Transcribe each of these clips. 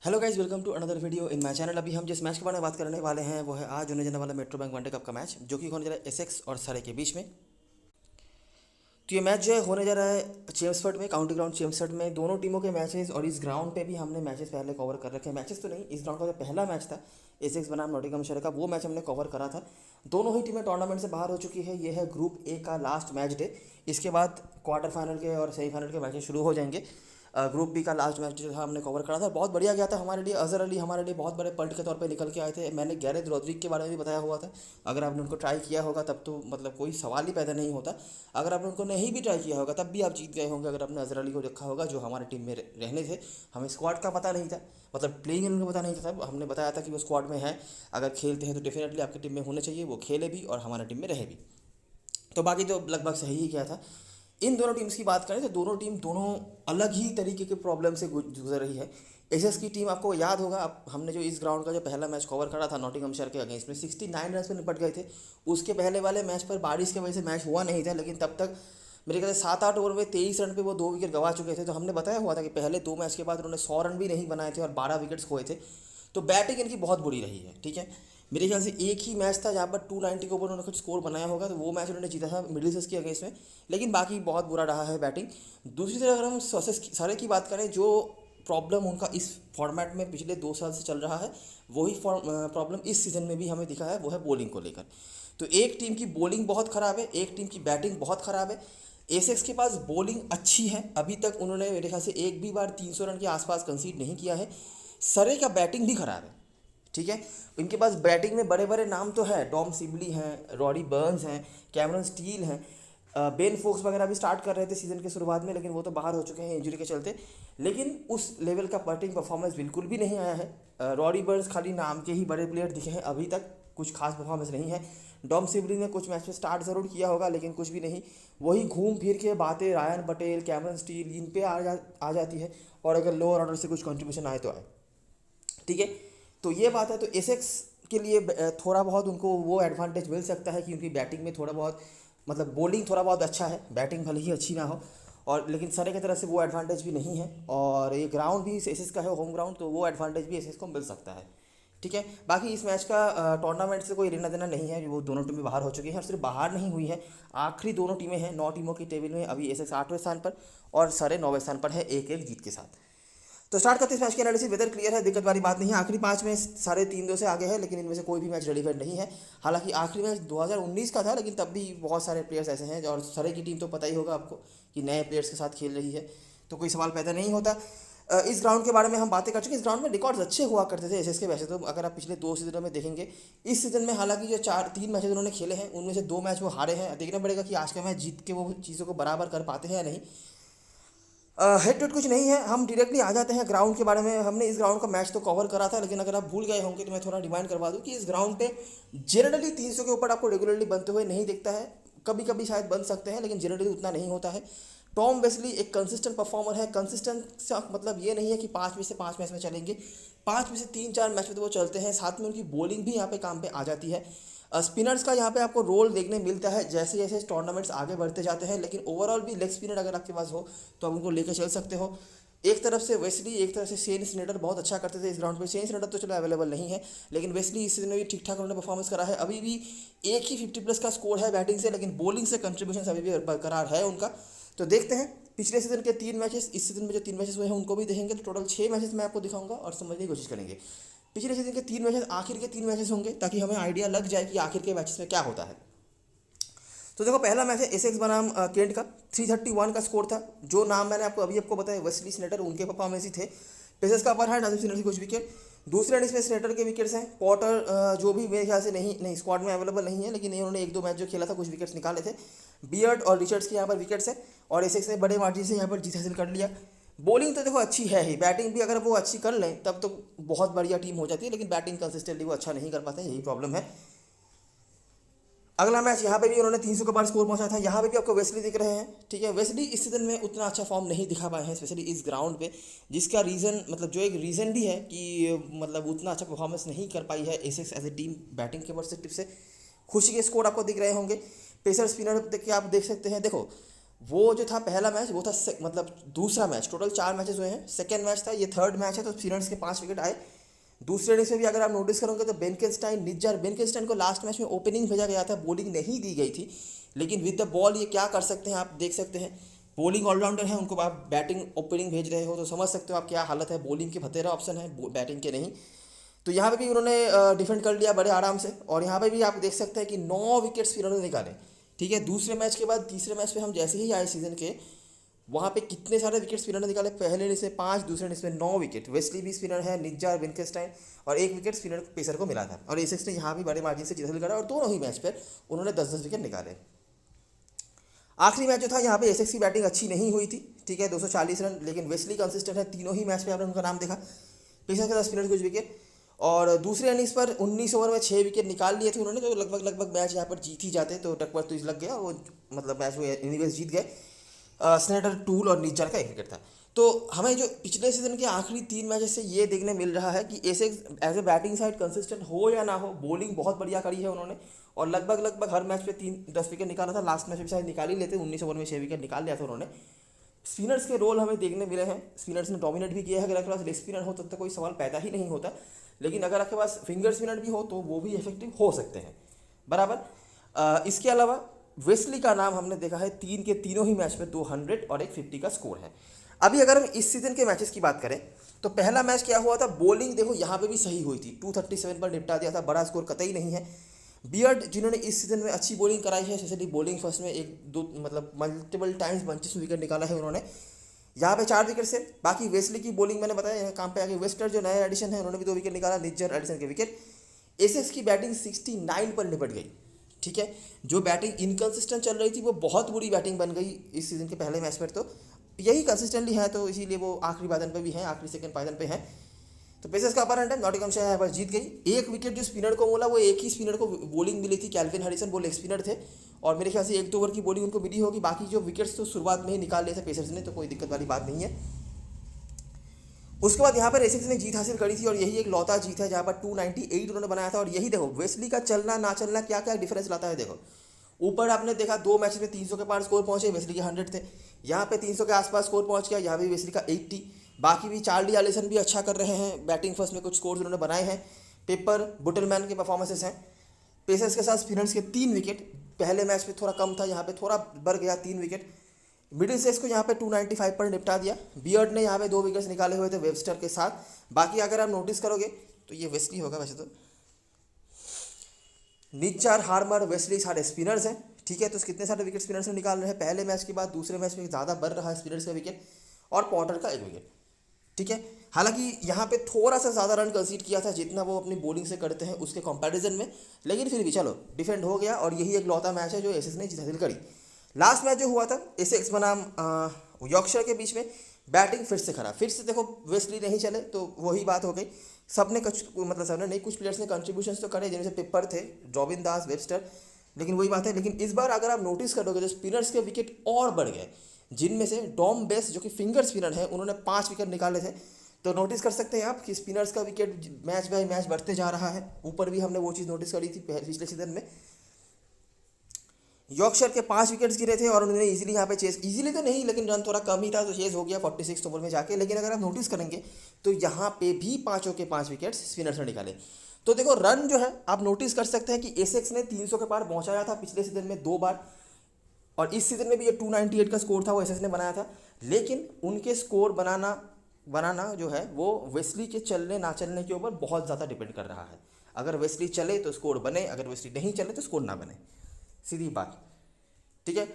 Hello guys, welcome to another video in my channel. अभी हम जिस मैच के बारे में बात करने वाले हैं वो है आज होने जाने वाला मेट्रो बैंक वनडे कप का मैच, जो कि होने जा रहा है एसेक्स और सरे के बीच में। तो ये मैच जो है होने जा रहा है चेम्सफर्ड में, काउंटी ग्राउंड चेम्सफर्ड में। दोनों टीमों के मैचेस और इस ग्राउंड पे भी हमने मैचेस पहले कवर कर रखे हैं। मैचेस तो नहीं, इस ग्राउंड का जो पहला मैच था एसेक्स बनाम नॉटिंघमशायर का, वो मैच हमने कवर करा था। दोनों ही टीमें टूर्नामेंट से बाहर हो चुकी है। ये है ग्रुप ए का लास्ट मैच डे। इसके बाद क्वार्टर फाइनल के और सेमीफाइनल के मैचेस शुरू हो जाएंगे। ग्रुप बी का लास्ट मैच जो था हमने कवर करा था, बहुत बढ़िया गया था हमारे लिए। अजहर अली हमारे लिए बहुत बड़े पल्ट के तौर पे निकल के आए थे। मैंने गैरेथ रोड्रिग के बारे में भी बताया हुआ था, अगर आपने उनको ट्राई किया होगा तब तो मतलब कोई सवाल ही पैदा नहीं होता। अगर आपने उनको नहीं भी ट्राई किया होगा तब भी आप जीत गए होंगे, अगर आपने अजहर अली को देखा होगा जो हमारे टीम में रहने थे। हमें स्क्वाड का पता नहीं था, मतलब प्लेइंग इलेवन का पता नहीं था। तब हमने बताया था कि वो स्क्वाड में है, अगर खेलते हैं तो डेफिनेटली आपकी टीम में होने चाहिए, वो खेले भी और हमारे टीम में रहे भी। तो बाकी तो लगभग सही ही किया था। इन दोनों टीम्स की बात करें तो दोनों टीम दोनों अलग ही तरीके के प्रॉब्लम से गुजर रही है। एसएस की टीम, आपको याद होगा, अब हमने जो इस ग्राउंड का जो पहला मैच कवर करा था नॉटिंघमशायर के अगेंस्ट में 69 रन पर निपट गए थे। उसके पहले वाले मैच पर बारिश की वजह से मैच हुआ नहीं था, लेकिन तब तक मेरे ख्याल से 7-8 ओवर में 23 रन पे वो 2 विकेट गंवा चुके थे। तो हमने बताया हुआ था कि पहले 2 मैच के बाद उन्होंने 100 रन भी नहीं बनाए थे और 12 विकेट्स खोए थे। तो बैटिंग इनकी बहुत बुरी रही है, ठीक है। मेरे ख्याल से एक ही मैच था जहाँ पर 290 के ऊपर उन्होंने कुछ स्कोर बनाया होगा, तो वो मैच उन्होंने जीता था मिडिलसेक्स के अगेंस्ट में। लेकिन बाकी बहुत बुरा रहा है बैटिंग। दूसरी तरफ अगर हम सारे की बात करें, जो प्रॉब्लम उनका इस फॉर्मेट में पिछले 2 साल से चल रहा है, वही प्रॉब्लम इस सीज़न में भी हमें दिखा है, वो है बॉलिंग को लेकर। तो एक टीम की बॉलिंग बहुत ख़राब है, एक टीम की बैटिंग बहुत ख़राब है। एसेक्स के पास बॉलिंग अच्छी है, अभी तक उन्होंने मेरे ख्याल से एक भी बार 300 रन के आसपास कंसीड नहीं किया है। सरे का बैटिंग भी ख़राब है, ठीक है। इनके पास बैटिंग में बड़े बड़े नाम तो है, टॉम सिबली हैं, रॉडी बर्न्स हैं, कैमरन स्टील हैं, बेन फोक्स वगैरह भी स्टार्ट कर रहे थे सीज़न के शुरुआत में, लेकिन वो तो बाहर हो चुके हैं इंजरी के चलते। लेकिन उस लेवल का बैटिंग परफॉर्मेंस बिल्कुल भी नहीं आया है। रॉडी बर्न्स खाली नाम के ही बड़े प्लेयर दिखे हैं, अभी तक कुछ खास परफॉर्मेंस नहीं है। डॉम सिबली ने कुछ मैच में स्टार्ट ज़रूर किया होगा, लेकिन कुछ भी नहीं। वही घूम फिर के बातें रायन पटेल, कैमरन स्टील, इन पे आ जाती है। और अगर लोअर ऑर्डर से कुछ कंट्रीब्यूशन आए तो आए, ठीक है। तो ये बात है। तो एसेक्स के लिए थोड़ा बहुत उनको वो एडवांटेज मिल सकता है कि उनकी बैटिंग में थोड़ा बहुत, मतलब बॉलिंग थोड़ा बहुत अच्छा है, बैटिंग भले ही अच्छी ना हो। और लेकिन सरे की तरफ से वो एडवांटेज भी नहीं है, और ये ग्राउंड भी एसेक्स का है, होम ग्राउंड, तो वो एडवांटेज भी एसेक्स को मिल सकता है, ठीक है। बाकी इस मैच का टूर्नामेंट से कोई लेना देना नहीं है, वो दोनों टीमें बाहर हो चुकी हैं। और सिर्फ बाहर नहीं हुई है, आखिरी दोनों टीमें हैं 9 टीमों की टेबल में। अभी एसेक्स 8वें स्थान पर और सरे 9वें स्थान पर है, एक एक जीत के साथ। तो स्टार्ट करते इस मैच की एनालिसिस। वेदर क्लियर है, दिक्कत वाली बात नहीं है। आखिरी 5 में सारे 3-2 से आगे है, लेकिन इनमें से कोई भी मैच रेलिवेंट नहीं है। हालांकि आखिरी मैच 2019 का था, लेकिन तब भी बहुत सारे प्लेयर्स ऐसे हैं, और सरे की टीम तो पता ही होगा आपको कि नए प्लेयर्स के साथ खेल रही है, तो कोई सवाल पैदा नहीं होता। इस ग्राउंड के बारे में हम बातें कर चुके हैं। इस ग्राउंड में रिकॉर्ड्स अच्छे हुआ करते थे एसएस के, वैसे तो अगर आप पिछले 2 सीजनों में देखेंगे। इस सीजन में हालांकि जो 3 मैचेस उन्होंने खेले हैं, उनमें से 2 मैच वो हारे हैं। देखना पड़ेगा कि आज का मैच जीत के वो चीज़ों को बराबर कर पाते हैं या नहीं। हेड टू हेड कुछ नहीं है, हम डायरेक्टली आ जाते हैं ग्राउंड के बारे में। हमने इस ग्राउंड का मैच तो कवर करा था, लेकिन अगर आप भूल गए होंगे तो मैं थोड़ा रिमाइंड करवा दूं कि इस ग्राउंड पे जनरली 300 के ऊपर आपको रेगुलरली बनते हुए नहीं दिखता है। कभी कभी शायद बन सकते हैं, लेकिन जनरली उतना नहीं होता है। टॉम वेस्ली एक कंसिस्टेंट परफॉर्मर है। कंसिस्टेंट का मतलब ये नहीं है कि 5 में से 5 मैच में चलेंगे, 5 में से 3-4 मैच में तो वो चलते हैं। साथ में उनकी बॉलिंग भी यहाँ पे काम पे आ जाती है। स्पिनर्स का यहाँ पे आपको रोल देखने मिलता है जैसे जैसे टूर्नामेंट्स आगे बढ़ते जाते हैं, लेकिन ओवरऑल भी लेग स्पिनर अगर आपके पास हो तो आप उनको लेकर चल सकते हो। एक तरफ से वेस्ली, एक तरफ से शेन स्नेडर बहुत अच्छा करते थे इस ग्राउंड पे। शेन स्नेडर तो चलो अवेलेबल नहीं है, लेकिन वेस्ली इस सीजन में भी ठीक ठाक उन्होंने परफॉर्मेंस करा है। अभी भी एक ही 50+ का स्कोर है बैटिंग से, लेकिन बॉलिंग से कंट्रीब्यूशन अभी भी बरकरार है उनका। तो देखते हैं पिछले सीजन के 3 मैचेस, इस सीजन में जो 3 मैचेस हुए हैं उनको भी देखेंगे, तो टोटल 6 मैचेस मैं आपको दिखाऊंगा और समझने की कोशिश करेंगे। पिछले सीजन के 3 मैचेस आखिर के 3 मैचेस होंगे, ताकि हमें आइडिया लग जाए कि आखिर के मैचेस में क्या होता है। तो देखो, पहला मैच है एसेक्स बनाम केंट का। 331 का स्कोर था। जो नाम मैंने आपको बताया, वेस्ली स्नेटर, उनके परफॉर्मेंस ही थे। पेसर्स का अपर हैंड, आसिफ सिन्हा से कुछ विकेट। दूसरे इनिंग्स में स्नेटर के विकेट्स हैं। पॉटर जो भी मेरे ख्याल से नहीं स्क्वाड में अवेलेबल नहीं है, लेकिन इन्होंने 1-2 मैच जो खेला था कुछ विकेट्स निकाले थे। बियर्ड और रिचर्ड्स के यहाँ पर विकेट्स हैं, और एसेक्स ने बड़े मार्जिन से यहाँ पर जीत हासिल कर लिया। बॉलिंग तो देखो अच्छी है ही, बैटिंग भी अगर वो अच्छी कर लें तब तो बहुत बढ़िया टीम हो जाती है, लेकिन बैटिंग कंसिस्टेंटली वो अच्छा नहीं कर पाते हैं, यही प्रॉब्लम है। अगला मैच यहाँ पे भी उन्होंने 300 के पार स्कोर पहुंचा था। यहाँ पे भी आपको वेस्ली दिख रहे हैं, ठीक है। वेस्ली इस सीजन में उतना अच्छा फॉर्म नहीं दिखा पाए हैं, स्पेशली इस ग्राउंड पे, जिसका रीज़न, मतलब जो एक रीज़न भी है कि मतलब उतना अच्छा परफॉर्मेंस नहीं कर पाई है Essex as a team batting के पर्सपेक्टिव से। खुशी के स्कोर आपको दिख रहे होंगे। पेसर स्पिनर के आप देख सकते हैं। देखो, वो जो था पहला मैच वो था मतलब दूसरा मैच, टोटल 4 मैचेस हुए हैं, सेकेंड मैच था, ये थर्ड मैच है, तो स्पिनर्स के 5 विकेट आए। दूसरे इनिंग्स में भी अगर आप नोटिस करोगे तो बेनकेस्टाइन निज्जर, बेनकेस्टाइन को लास्ट मैच में ओपनिंग भेजा गया था, बॉलिंग नहीं दी गई थी, लेकिन विद द बॉल ये क्या कर सकते हैं आप देख सकते हैं। बॉलिंग ऑलराउंडर है, उनको आप बैटिंग ओपनिंग भेज रहे हो तो समझ सकते हो आप क्या हालत है, बॉलिंग के भतेरा ऑप्शन है, बैटिंग के नहीं। तो यहाँ पे भी उन्होंने डिफेंड कर लिया बड़े आराम से, और यहाँ पे भी आप देख सकते हैं कि 9 विकेट्स भी उन्होंने निकाले। ठीक है, दूसरे मैच के बाद तीसरे मैच पे हम जैसे ही आए सीजन के, वहाँ पे कितने सारे विकेट स्पिनर ने निकाले, पहले इनिंग्स में 5, दूसरे इनिंग्स में 9 विकेट। वेस्ली भी स्पिनर है, निज्जार, विनकेस्टाइन, और 1 विकेट स्पिनर पेसर को मिला था, और एसेक्स ने यहाँ भी बड़े मार्जिन से जीत हासिल करा, और दोनों ही मैच पर उन्होंने 10-10 विकेट निकाले। आखिरी मैच जो था यहाँ पे एसेक्स की बैटिंग अच्छी नहीं हुई थी, ठीक है, 240 रन, लेकिन वेस्ली कंसिस्टेंट है, तीनों ही मैच पे आपने उनका नाम देखा, पेसर के साथ स्पिनर कुछ विकेट, और दूसरे इनिंग्स पर 19 ओवर में 6 विकेट निकाल लिए थे उन्होंने, तो लगभग मैच यहाँ पर जीत ही जाते, तो टकवर तो लग गया, वो मतलब मैच वो एनीवेज जीत गए। स्नेडर, टूल और निज्जर का 1 विकेट था। तो हमें जो पिछले सीजन के आखिरी 3 मैचेस से ये देखने मिल रहा है कि ऐसे as a batting side consistent हो या ना हो, बॉलिंग बहुत बढ़िया करी है उन्होंने, और लगभग हर मैच पे 3-10 विकेट निकाला था, लास्ट मैच में शायद निकाल ही लेते, 19 ओवर में 6 विकेट निकाल लिया था उन्होंने। स्पिनर्स के रोल हमें देखने मिले हैं, स्पिनर्स ने डोमिनेट भी किया है, अगर आपके पास लेग स्पिनर हो तब तक कोई सवाल पैदा ही नहीं होता, लेकिन अगर आपके पास फिंगर स्पिनर भी हो तो वो भी इफेक्टिव हो सकते हैं बराबर। इसके अलावा वेस्ली का नाम हमने देखा है 3 के तीनों ही मैच में 200 और एक 50 का स्कोर है। अभी अगर हम इस सीजन के मैचेस की बात करें तो पहला मैच क्या हुआ था, बॉलिंग देखो यहाँ पे भी सही हुई थी, 237 पर निपटा दिया था, बड़ा स्कोर कतई नहीं है। बियर्ड जिन्होंने इस सीजन में अच्छी बॉलिंग कराई है, स्पेशली बॉलिंग फर्स्ट में 1-2 मतलब मल्टीपल टाइम्स बंचेस में विकेट निकाला है उन्होंने, यहाँ पे 4 विकेट से। बाकी वेस्ली की बॉलिंग मैंने बताया यहाँ काम पे आगे, वेस्टर जो नया एडिशन है उन्होंने भी 2 विकेट निकाला, निज्जर, एडिशन के विकेट। एसेक्स की बैटिंग 69 पर निपट गई, ठीक है, जो बैटिंग इनकन्सिस्टेंट चल रही थी वो बहुत बुरी बैटिंग बन गई इस सीजन के पहले मैच पर, तो यही कंसिस्टेंटली है, तो इसीलिए वो आखिरी पायदान पे भी है, आखिरी सेकंड पायदान पे है। तो पेसर्स का अपर है, नॉटिंघमशायर यहाँ पर जीत गई। 1 विकेट जो स्पिनर को बोला, वो एक ही स्पिनर को बॉलिंग मिली थी, कैल्विन हैरिसन, वो लेग स्पिनर थे, और मेरे ख्याल से 1-2 ओवर की बॉलिंग उनको मिली होगी, बाकी जो विकेट्स तो शुरुआत में ही निकाल लिए थे पेसर्स ने, तो कोई दिक्कत वाली बात नहीं है। उसके बाद यहाँ पर एसेक्स ने जीत हासिल करी थी, और यही एक लौता जीत है जहाँ पर 298 उन्होंने बनाया था, और यही देखो वेस्ली का चलना ना चलना क्या क्या डिफरेंस लाता है। देखो ऊपर आपने देखा 2 मैच में 300 के पार स्कोर पहुंचे, वेस्ली के 100 थे, यहाँ पे 300 के आसपास स्कोर पहुंच गया, यहाँ भी वेस्ली का 80। बाकी भी चार्ली एलिसन भी अच्छा कर रहे हैं, बैटिंग फर्स्ट में कुछ स्कोर्स उन्होंने बनाए हैं, पेपर, बुटलमैन के परफॉर्मेंसेस हैं। पेसर्स के साथ स्पिनर्स के 3 विकेट, पहले मैच में थोड़ा कम था, यहाँ पे थोड़ा बढ़ गया 3 विकेट। मिडिल सेक्स को यहाँ पे 295 पर निपटा दिया। बियर्ड ने यहाँ पे 2 विकेट्स निकाले हुए थे वेबस्टर के साथ। बाकी अगर आप नोटिस करोगे तो ये वेस्ली होगा वैसे तो, निज्जार, हार्मर, वेस्ली सारे स्पिनर्स हैं, ठीक है। तो कितने सारे विकेट स्पिनर्स ने निकाल रहे हैं पहले मैच के बाद, दूसरे मैच में ज़्यादा बढ़ रहा है स्पिनर्स का विकेट, और पॉटर का 1 विकेट, ठीक है। हालांकि यहाँ पे थोड़ा सा ज़्यादा रन कंसीड किया था जितना वो अपनी बॉलिंग से करते हैं उसके कंपैरिजन में, लेकिन फिर भी चलो डिफेंड हो गया, और यही एक लौता मैच है जो एसेक्स ने जीत हासिल करी। लास्ट मैच जो हुआ था एसेक्स बनाम यॉर्कशायर के बीच में, बैटिंग फिर से खराब, फिर से देखो वेस्ली नहीं चले, तो वही बात हो गई, सबने कुछ मतलब सबने नहीं, कुछ प्लेयर्स ने कंट्रीब्यूशंस तो करे, जिनमें से पेपर थे, रॉबिन दास, वेबस्टर, लेकिन वही बात है। लेकिन इस बार अगर आप नोटिस करोगे तो स्पिनर्स के विकेट और बढ़ गए, जिनमें से डॉम बेस जो कि फिंगर स्पिनर है उन्होंने 5 विकेट निकाले थे। तो नोटिस कर सकते हैं आप कि स्पिनर्स का विकेट मैच बाय मैच बढ़ते जा रहा है। ऊपर भी हमने वो चीज़ नोटिस करी थी पिछले सीजन में, यॉर्कशायर के 5 विकेट्स गिरे थे, और उन्होंने इजीली यहाँ पे चेस, इजीली तो नहीं लेकिन रन थोड़ा कम ही था, तो चेस हो गया 46 ओवर में जाके। लेकिन अगर आप नोटिस करेंगे तो यहाँ पे भी 5 के 5 विकेट्स स्पिनर्स ने निकाले। तो देखो रन जो है आप नोटिस कर सकते हैं कि एसेक्स ने 300 के पार पहुँचाया था पिछले सीजन में 2 बार, और इस सीजन में भी ये 298 का स्कोर था वो एसेक्स ने बनाया था। लेकिन उनके स्कोर बनाना जो है वो वेस्ली के चलने ना चलने के ऊपर बहुत ज़्यादा डिपेंड कर रहा है। अगर वेस्ली चले तो स्कोर बने, अगर वेस्ली नहीं चले तो स्कोर ना बने, सीधी बात, ठीक है।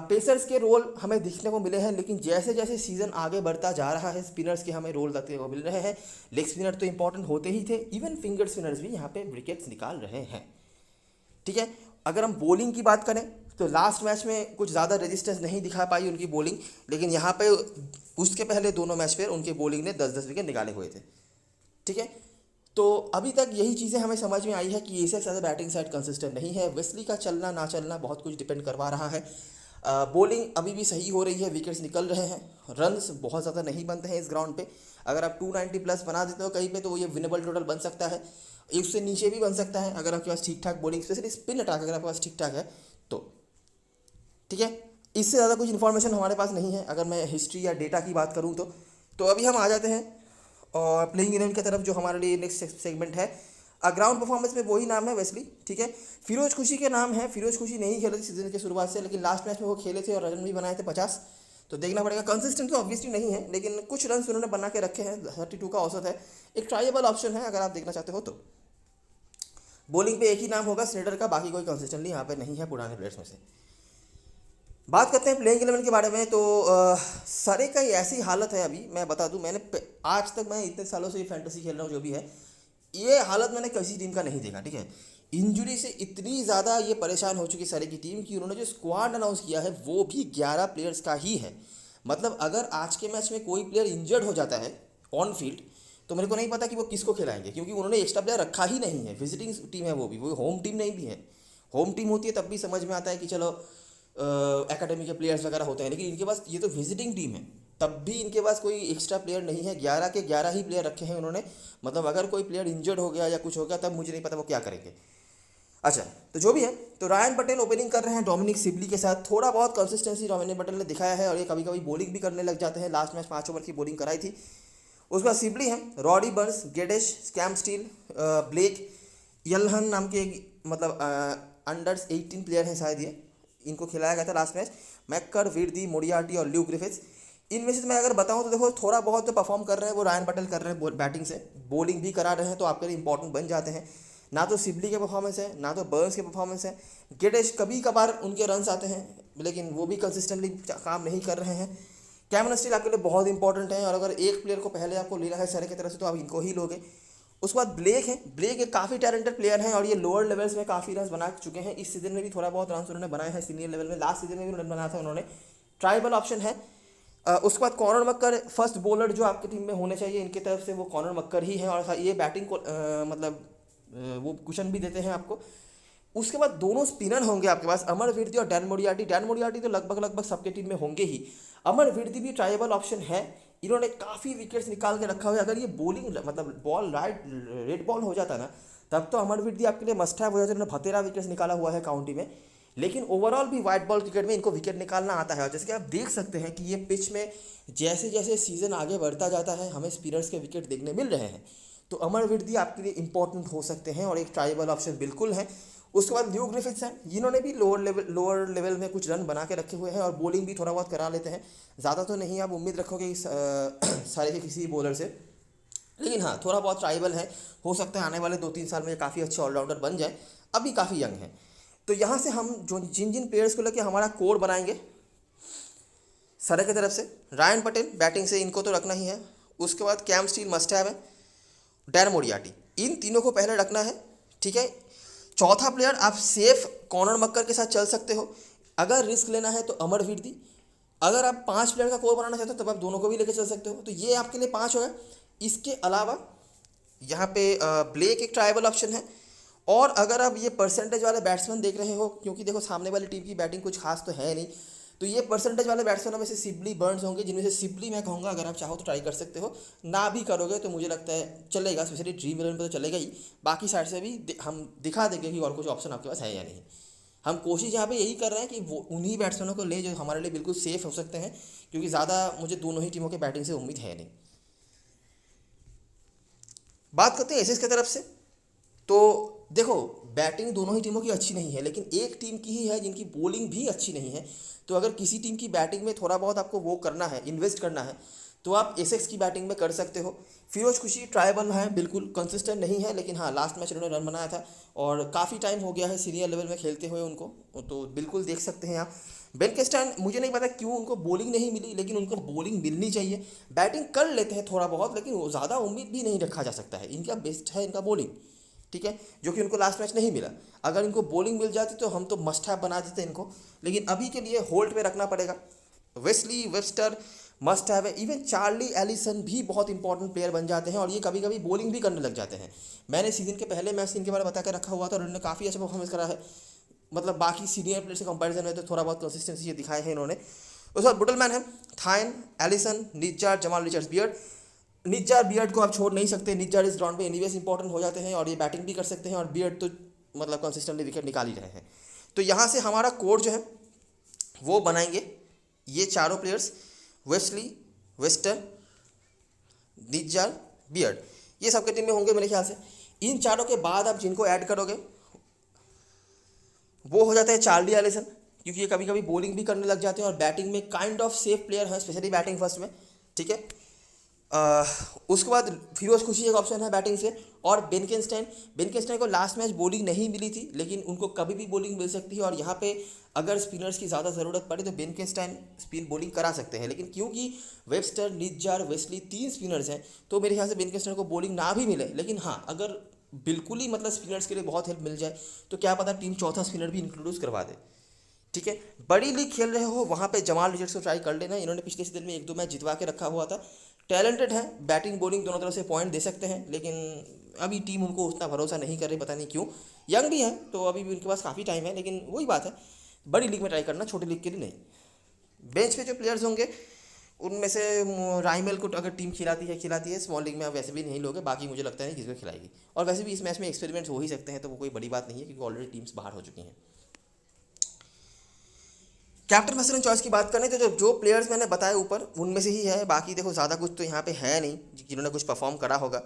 पेसर्स के रोल हमें दिखने को मिले हैं, लेकिन जैसे जैसे सीज़न आगे बढ़ता जा रहा है स्पिनर्स के हमें रोल देखने को मिल रहे हैं। लेग स्पिनर तो इंपॉर्टेंट होते ही थे, इवन फिंगर स्पिनर्स भी यहाँ पे विकेट्स निकाल रहे हैं, ठीक है। अगर हम बॉलिंग की बात करें तो लास्ट मैच में कुछ ज़्यादा रेजिस्टेंस नहीं दिखा पाई उनकी बॉलिंग, लेकिन यहाँ पे उसके पहले दोनों मैच पर उनकी बॉलिंग ने 10-10 विकेट निकाले हुए थे, ठीक है। तो अभी तक यही चीज़ें हमें समझ में आई है कि Essex as batting side consistent नहीं है, वेस्ली का चलना ना चलना बहुत कुछ डिपेंड करवा रहा है। बॉलिंग अभी भी सही हो रही है, विकेट्स निकल रहे हैं, रन्स बहुत ज़्यादा नहीं बनते हैं इस ग्राउंड पे। अगर आप 290 प्लस बना देते हो कहीं पे तो ये विनेबल टोटल बन सकता है, उससे नीचे भी बन सकता है अगर आपके पास ठीक ठाक बॉलिंग, स्पेशली स्पिन अटैक अगर आपके पास ठीक ठाक है तो, ठीक है। इससे ज़्यादा कुछ इन्फॉर्मेशन हमारे पास नहीं है अगर मैं हिस्ट्री या डेटा की बात करूँ तो अभी हम आ जाते हैं और प्लेइंग 11 की तरफ, जो हमारे लिए नेक्स्ट सेगमेंट है। ग्राउंड परफॉर्मेंस में वही नाम है वेस्ली, ठीक है। फिरोज खुशी के नाम है। फिरोज खुशी नहीं खेले थे सीजन के शुरुआत से, लेकिन लास्ट मैच में वो खेले थे और रन भी बनाए थे 50। तो देखना पड़ेगा, कंसिस्टेंट तो ऑब्वियसली नहीं है, लेकिन कुछ रन उन्होंने बना के रखे हैं। 32 का औसत है, एक ट्राइएबल ऑप्शन है अगर आप देखना चाहते हो तो। बॉलिंग पे एक ही नाम होगा स्नेडर का, बाकी कोई कंसिस्टेंटली यहाँ पे नहीं है पुराने प्लेयर्स में से। बात करते हैं प्लेइंग 11 के बारे में, तो सरे का ऐसी हालत है अभी, मैं बता दूं, मैंने आज तक, मैं इतने सालों से ये फैंटेसी खेल रहा हूँ, जो भी है ये हालत मैंने किसी टीम का नहीं देखा, ठीक है। इंजुरी से इतनी ज़्यादा ये परेशान हो चुकी सरे की टीम कि उन्होंने जो स्क्वाड अनाउंस किया है वो भी 11 प्लेयर्स का ही है। मतलब अगर आज के मैच में कोई प्लेयर इंजर्ड हो जाता है ऑन फील्ड, तो मेरे को नहीं पता कि वो किसको खिलाएंगे, क्योंकि उन्होंने एक्स्ट्रा प्लेयर रखा ही नहीं है। विजिटिंग टीम है वो भी होम टीम नहीं भी है। होम टीम होती है तब भी समझ में आता है कि चलो एकेडमी के प्लेयर्स वगैरह होते हैं, लेकिन इनके पास ये तो विजिटिंग टीम है, तब भी इनके पास कोई एक्स्ट्रा प्लेयर नहीं है। 11 के 11 ही प्लेयर रखे हैं उन्होंने। मतलब अगर कोई प्लेयर इंजर्ड हो गया या कुछ हो गया तब मुझे नहीं पता वो क्या करेंगे। अच्छा, तो जो भी है, तो रायन पटेल ओपनिंग कर रहे हैं डोमिनिक सिबली के साथ। थोड़ा बहुत कंसिस्टेंसी रायन पटेल ने दिखाया है और ये कभी कभी बॉलिंग भी करने लग जाते हैं। लास्ट मैच 5 ओवर की बॉलिंग कराई थी। उसके बाद सिबली हैं, रॉडी बर्न्स, गेडेश, स्कैम स्टील, ब्लेक, यलहन नाम के मतलब अंडर 18 प्लेयर हैं शायद ये, इनको खिलाया गया था लास्ट मैच। मैक्कर, विर्दी, मोरियार्टी और ल्यू ग्रिफिथ्स। इनमें से मैं अगर बताऊं तो देखो, थोड़ा बहुत जो परफॉर्म कर रहे हैं वो रायन पटेल कर रहे हैं बैटिंग से, बॉलिंग भी करा रहे हैं, तो आपके लिए इंपॉर्टेंट बन जाते हैं। ना तो सिबली के परफॉर्मेंस है, ना तो बर्न्स के परफॉर्मेंस है। गेडेश कभी कभार उनके रन्स आते हैं, लेकिन वो भी कंसिस्टेंटली काम नहीं कर रहे हैं। कैमन स्टील आपके लिए बहुत इंपॉर्टेंट है, और अगर एक प्लेयर को पहले आपको लेना है सरे की तरफ से तो आप इनको ही लोगे। उसके बाद ब्लेक है। ब्लेक एक काफ़ी टैलेंटेड प्लेयर हैं और ये लोअर लेवल्स में काफ़ी रन बना चुके हैं। इस सीजन में भी थोड़ा बहुत रन उन्होंने बनाए हैं सीनियर लेवल में। लास्ट सीजन में भी रन बनाया था उन्होंने। ट्राइबल ऑप्शन है। उसके बाद कॉनर मक्कर, फर्स्ट बॉलर जो आपकी टीम में होने चाहिए इनकी तरफ से, वो कॉनर मक्कर ही हैं, और ये बैटिंग को मतलब वो कुशन भी देते हैं आपको। उसके बाद दोनों स्पिनर होंगे आपके पास, अमर विर्दी और डैन मोरियार्टी। डैन मोरियार्टी तो लगभग सबके टीम में होंगे ही। अमर विर्दी भी ट्राइबल ऑप्शन है। इन्होंने काफ़ी विकेट्स निकाल के रखा हुआ है। अगर ये बॉलिंग मतलब बॉल रेड बॉल हो जाता ना, तब तो अमर विर्दी आपके लिए मस्ट हैव हो जाता है। इन्होंने 13 विकेट्स निकाला हुआ है काउंटी में, लेकिन ओवरऑल भी वाइट बॉल क्रिकेट में इनको विकेट निकालना आता है। और जैसे कि आप देख सकते हैं कि ये पिच में जैसे जैसे सीजन आगे बढ़ता जाता है हमें स्पिनर्स के विकेट देखने मिल रहे हैं, तो अमर विर्दी आपके लिए इंपॉर्टेंट हो सकते हैं और एक ट्राइबल ऑप्शन बिल्कुल है। उसके बाद ल्यू ग्रिफिथ्स हैं, जिन्होंने भी लोअर लेवल में कुछ रन बना के रखे हुए हैं और बॉलिंग भी थोड़ा बहुत करा लेते हैं। ज़्यादा तो नहीं आप उम्मीद रखोगे सारे के किसी बॉलर से, लेकिन हाँ थोड़ा बहुत ट्राइबल है। हो सकता है आने वाले 2-3 साल में काफ़ी अच्छे ऑलराउंडर बन जाए, अभी काफ़ी यंग है। तो यहाँ से हम जो जिन प्लेयर्स को लेकर हमारा कोर बनाएंगे सरे की तरफ से, रायन पटेल बैटिंग से, इनको तो रखना ही है। उसके बाद कैम स्टील मस्ट हैव है, डैन मोरियार्टी, इन तीनों को पहले रखना है, ठीक है। चौथा प्लेयर आप सेफ कॉनर मक्कर के साथ चल सकते हो। अगर रिस्क लेना है तो अमर विर्दी। अगर आप 5 प्लेयर का कोर बनाना चाहते हो तब आप दोनों को भी लेकर चल सकते हो। तो ये आपके लिए 5 हो गए। इसके अलावा यहाँ पे ब्लेक एक ट्राइबल ऑप्शन है। और अगर आप ये परसेंटेज वाले बैट्समैन देख रहे हो, क्योंकि देखो सामने वाली टीम की बैटिंग कुछ खास तो है नहीं, तो ये परसेंटेज वाले बैट्समैनों में से सिबली, बर्न्स होंगे, जिनमें से सिबली मैं कहूँगा अगर आप चाहो तो ट्राई कर सकते हो। ना भी करोगे तो मुझे लगता है चलेगा, स्पेशली ड्रीम 11 पर तो चलेगा ही। बाकी साइड से भी हम दिखा देंगे कि और कुछ ऑप्शन आपके पास है या नहीं। हम कोशिश यहाँ पे यही कर रहे हैं कि वो उन्हीं बैट्समैनों को ले जो हमारे लिए बिल्कुल सेफ हो सकते हैं, क्योंकि ज़्यादा मुझे दोनों ही टीमों के बैटिंग से उम्मीद है नहीं। बात करते हैं एसेस की तरफ से, तो देखो बैटिंग दोनों ही टीमों की अच्छी नहीं है, लेकिन एक टीम की ही है जिनकी बॉलिंग भी अच्छी नहीं है। तो अगर किसी टीम की बैटिंग में थोड़ा बहुत आपको वो करना है, इन्वेस्ट करना है, तो आप एसेक्स की बैटिंग में कर सकते हो। फिरोज खुशी ट्राइबल है, बिल्कुल कंसिस्टेंट नहीं है, लेकिन हाँ लास्ट मैच उन्होंने रन बनाया था और काफ़ी टाइम हो गया है सीनियर लेवल में खेलते हुए उनको, तो बिल्कुल देख सकते हैं आप। बेन केस्टन, मुझे नहीं पता क्यों उनको बॉलिंग नहीं मिली, लेकिन उनको बॉलिंग मिलनी चाहिए। बैटिंग कर लेते हैं थोड़ा बहुत, लेकिन ज़्यादा उम्मीद भी नहीं रखा जा सकता है। इनका बेस्ट है इनका बॉलिंग, ठीक है, जो कि उनको लास्ट मैच नहीं मिला। अगर इनको बॉलिंग मिल जाती तो हम तो मस्ट हैव बना देते इनको, लेकिन अभी के लिए होल्ड पे रखना पड़ेगा। वेस्ली, वेबस्टर मस्ट हैव है। इवन चार्ली एलिसन भी बहुत इंपॉर्टेंट प्लेयर बन जाते हैं और ये कभी कभी बॉलिंग भी करने लग जाते हैं। मैंने सीजन के पहले मैच इनके बारे में बता कर रखा हुआ था और उन्होंने काफ़ी अच्छा परफॉर्मेंस करा है। मतलब बाकी सीनियर प्लेयर से कंपैरिजन में तो थोड़ा बहुत कंसिस्टेंसी ये दिखाए हैं इन्होंने। उसके बाद बुटलमैन है, थाइन, Allison, Nijjar, Jamal Richards, Beard. Nijjar Beard को आप छोड़ नहीं सकते। निज्जार इस ग्राउंड पे एनीवेज इंपॉर्टेंट हो जाते हैं और ये बैटिंग भी कर सकते हैं, और बियर्ड तो मतलब कंसिस्टेंटली विकेट निकाल ही रहे हैं। तो यहाँ से हमारा कोर जो है वो बनाएंगे ये चारों players, Wesley, Wester, Nijjar, beard, ये सबके टीम में होंगे मेरे ख्याल से। इन चारों के बाद आप जिनको ऐड करोगे वो हो जाता है चार्ली एलिसन, क्योंकि ये कभी कभी बॉलिंग भी करने लग जाते हैं और बैटिंग में काइंड ऑफ सेफ प्लेयर है, स्पेशली बैटिंग फर्स्ट में, ठीक है। उसके बाद फिरोज खुशी एक ऑप्शन है बैटिंग से, और बेनकेस्टाइन को लास्ट मैच बॉलिंग नहीं मिली थी, लेकिन उनको कभी भी बॉलिंग मिल सकती है, और यहाँ पे अगर स्पिनर्स की ज़्यादा ज़रूरत पड़े तो बेनकेस्टाइन स्पिन बॉलिंग करा सकते हैं। लेकिन क्योंकि वेबस्टर, निज्जार, वेस्ली 3 स्पिनर्स हैं, तो मेरे ख्याल से बेनकेस्टाइन को बॉलिंग ना भी मिले, लेकिन हाँ अगर बिल्कुल ही मतलब स्पिनर्स के लिए बहुत हेल्प मिल जाए तो क्या पता टीम चौथा स्पिनर भी इंट्रोड्यूस करवा दे, ठीक है। बड़ी लीग खेल रहे हो वहाँ पे जमाल रिचर्ड्स को ट्राई कर लेना, इन्होंने पिछले सीजन में 1-2 मैच जितवा के रखा हुआ था, टैलेंटेड है, बैटिंग बॉलिंग दोनों तरफ से पॉइंट दे सकते हैं, लेकिन अभी टीम उनको उतना भरोसा नहीं कर रही, पता नहीं क्यों। यंग भी है तो अभी भी उनके पास काफ़ी टाइम है, लेकिन वही बात है, बड़ी लीग में ट्राई करना, छोटी लीग के लिए नहीं। बेंच पे जो प्लेयर्स होंगे उनमें से राइमल को अगर टीम खिलाती है, स्मॉल लीग में आप वैसे भी नहीं लोगे, बाकी मुझे लगता है किसी को खिलाएगी, और वैसे भी इस मैच में एक्सपेरिमेंट्स हो ही सकते हैं, तो वो कोई बड़ी बात नहीं है क्योंकि ऑलरेडी टीम्स बाहर हो चुकी हैं। कैप्टन मसलन चॉइस की बात करें तो जो प्लेयर्स मैंने बताए ऊपर उनमें से ही है, बाकी देखो ज़्यादा कुछ तो यहाँ पे है नहीं जिन्होंने कुछ परफॉर्म करा होगा,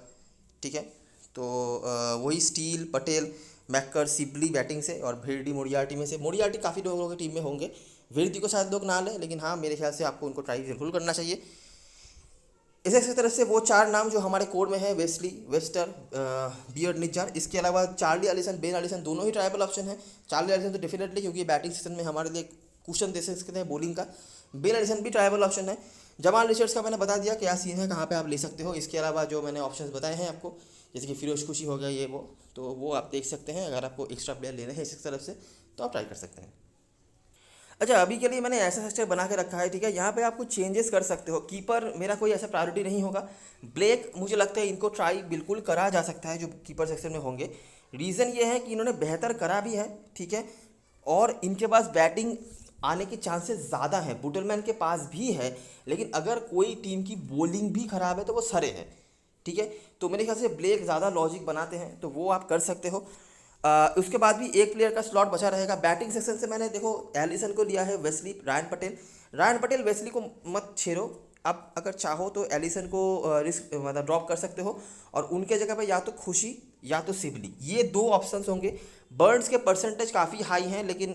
ठीक है। तो वही स्टील, पटेल, मैक्कर, सिबली बैटिंग से, और भिर्डी मोरियार्टी में से, मोरियार्टी काफ़ी लोगों की टीम में होंगे, भिर्डी को शायद लोग ना लें, लेकिन हाँ मेरे ख्याल से आपको उनको ट्राई जरूर करना चाहिए। इसी तरह से वो 4 नाम जो हमारे कोड में है, वेस्ली, वेस्टर, बियर्ड, निज्जार, इसके अलावा चार्ली एलिसन, बेन एलिसन दोनों ही ट्रायबल ऑप्शन है। चार्ली एलिसन तो डेफिनेटली, क्योंकि बैटिंग सेशन में हमारे लिए क्वेश्चन दे सकते हैं बॉलिंग का। बेन एलिसन भी ट्रायबल ऑप्शन है। जमाल रिचर्ड्स का मैंने बता दिया क्या सीन है, कहाँ पे आप ले सकते हो। इसके अलावा जो मैंने ऑप्शंस बताए हैं आपको, जैसे कि फिरोज खुशी हो गया ये वो, तो वो आप देख सकते हैं। अगर आपको एक्स्ट्रा प्लेयर लेने हैं इस तरफ से तो आप ट्राई कर सकते हैं। अच्छा, अभी के लिए मैंने ऐसा स्ट्रक्चर बना के रखा है, ठीक है। यहाँ पे आप कुछ चेंजेस कर सकते हो। कीपर मेरा कोई ऐसा प्रायोरिटी नहीं होगा। ब्लेक मुझे लगता है इनको ट्राई बिल्कुल करा जा सकता है जो कीपर सेक्शन में होंगे। रीज़न ये है कि इन्होंने बेहतर करा भी है, ठीक है, और इनके पास बैटिंग आने के चांसेस ज़्यादा हैं। बुटलमैन के पास भी है, लेकिन अगर कोई टीम की बॉलिंग भी ख़राब है तो वो सरे है, ठीक है। तो मेरे ख्याल से ब्लेक ज़्यादा लॉजिक बनाते हैं, तो वो आप कर सकते हो। उसके बाद भी एक प्लेयर का स्लॉट बचा रहेगा बैटिंग सेक्शन से। मैंने देखो एलिसन को लिया है, वेस्ली, रायन पटेल वेस्ली को मत छेड़ो। आप अगर चाहो तो एलिसन को रिस्क मतलब ड्रॉप कर सकते हो, और उनके जगह पे या तो खुशी या तो सिबली, ये 2 ऑप्शंस होंगे। बर्ड्स के परसेंटेज काफ़ी हाई हैं, लेकिन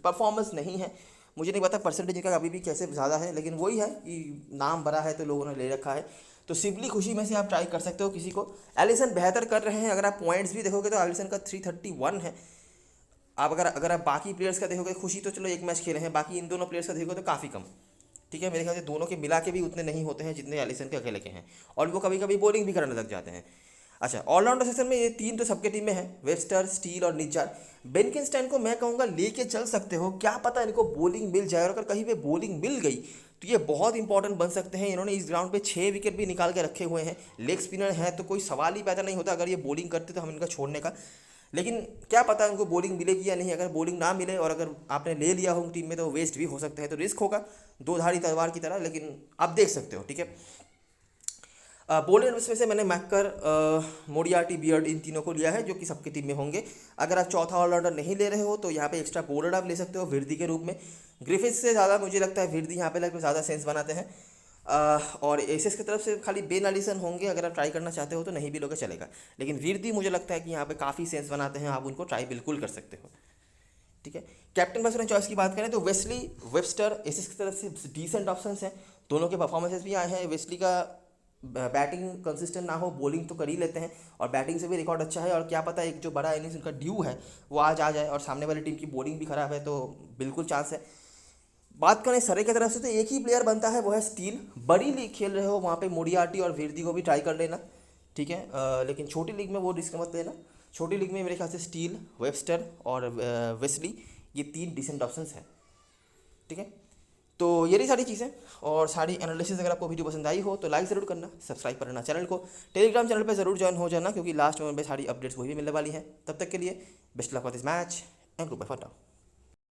परफॉर्मेंस नहीं है। मुझे नहीं पता परसेंटेज इनका अभी भी कैसे ज़्यादा है, लेकिन वही है कि नाम बड़ा है तो लोगों ने ले रखा है। तो सिबली, खुशी में से आप ट्राई कर सकते हो किसी को। एलिसन बेहतर कर रहे हैं, अगर आप पॉइंट्स भी देखोगे तो एलिसन का 331 है। आप अगर आप बाकी प्लेयर्स का देखोगे, खुशी तो चलो एक मैच खेले हैं, बाकी इन दोनों प्लेयर्स का देखोगे तो काफ़ी कम, ठीक है। मेरे ख्याल से दोनों के मिला के भी उतने नहीं होते हैं जितने एलिसन के अकेले के हैं, और वो कभी कभी बॉलिंग भी करने लग जाते हैं। अच्छा, ऑलराउंडर सेक्शन में ये 3 तो सबके टीम में है, वेस्टर, स्टील और निज्जार। बेनकेस्टाइन को मैं कहूँगा लेके चल सकते हो, क्या पता इनको बॉलिंग मिल जाए, और अगर कहीं पे बॉलिंग मिल गई तो ये बहुत इंपॉर्टेंट बन सकते हैं। इन्होंने इस ग्राउंड पे 6 विकेट भी निकाल के रखे हुए हैं। लेग स्पिनर है तो कोई सवाल ही पैदा नहीं होता अगर ये बॉलिंग करते तो हम इनका छोड़ने का, लेकिन क्या पता उनको बॉलिंग मिलेगी या नहीं। अगर बॉलिंग ना मिले और अगर आपने ले लिया हो टीम में तो वेस्ट भी हो सकता है, तो रिस्क होगा दो धारी तलवार की तरह, लेकिन आप देख सकते हो, ठीक है। बॉलर्स में से मैंने मैक्कर, मोरियार्टी, बियर्ड इन तीनों को लिया है जो कि सबकी टीम में होंगे। अगर आप चौथा ऑलराउंडर नहीं ले रहे हो तो यहाँ पे एक्स्ट्रा बॉलर आप ले सकते हो विर्दी के रूप में। ग्रिफिथ्स से ज़्यादा मुझे लगता है विर्दी यहाँ पे लगभग ज़्यादा सेंस बनाते हैं। और एसेस की तरफ से खाली बेन एलिसन होंगे, अगर आप ट्राई करना चाहते हो तो नहीं भी लोगे चलेगा, लेकिन विर्दी मुझे लगता है कि यहाँ पे काफ़ी सेंस बनाते हैं, आप उनको ट्राई बिल्कुल कर सकते हो, ठीक है। कैप्टन बैट्समैन चॉइस की बात करें तो वेस्ली, वेबस्टर एसेस की तरफ से डिसेंट ऑप्शंस हैं। दोनों के परफॉर्मेंसेस भी आए हैं। वेस्ली का बैटिंग कंसिस्टेंट ना हो, बॉलिंग तो कर ही लेते हैं, और बैटिंग से भी रिकॉर्ड अच्छा है, और क्या पता एक जो बड़ा इनिंग्स उनका ड्यू है वो आज आ जाए, और सामने वाली टीम की बॉलिंग भी खराब है तो बिल्कुल चांस है। बात करें सरे की तरफ से तो एक ही प्लेयर बनता है, वो है स्टील। बड़ी लीग खेल रहे हो वहाँ पे मोरियार्टी और विर्दी को भी ट्राई कर लेना, ठीक है। लेकिन छोटी लीग में वो रिस्क मत लेना। छोटी लीग में मेरे ख्याल से स्टील, वेबस्टर और वेस्ली, ये 3 डिसेंट ऑप्शंस हैं, ठीक है। तो ये रही सारी चीज़ें और सारी एनालिसिस। अगर आपको वीडियो पसंद आई हो तो लाइक ज़रूर करना, सब्सक्राइब करना चैनल को, टेलीग्राम चैनल पे ज़रूर ज्वाइन हो जाना, क्योंकि लास्ट मोमेंट पे सारी अपडेट्स वही भी मिलने वाली हैं। तब तक के लिए best luck for this match and good bye for now.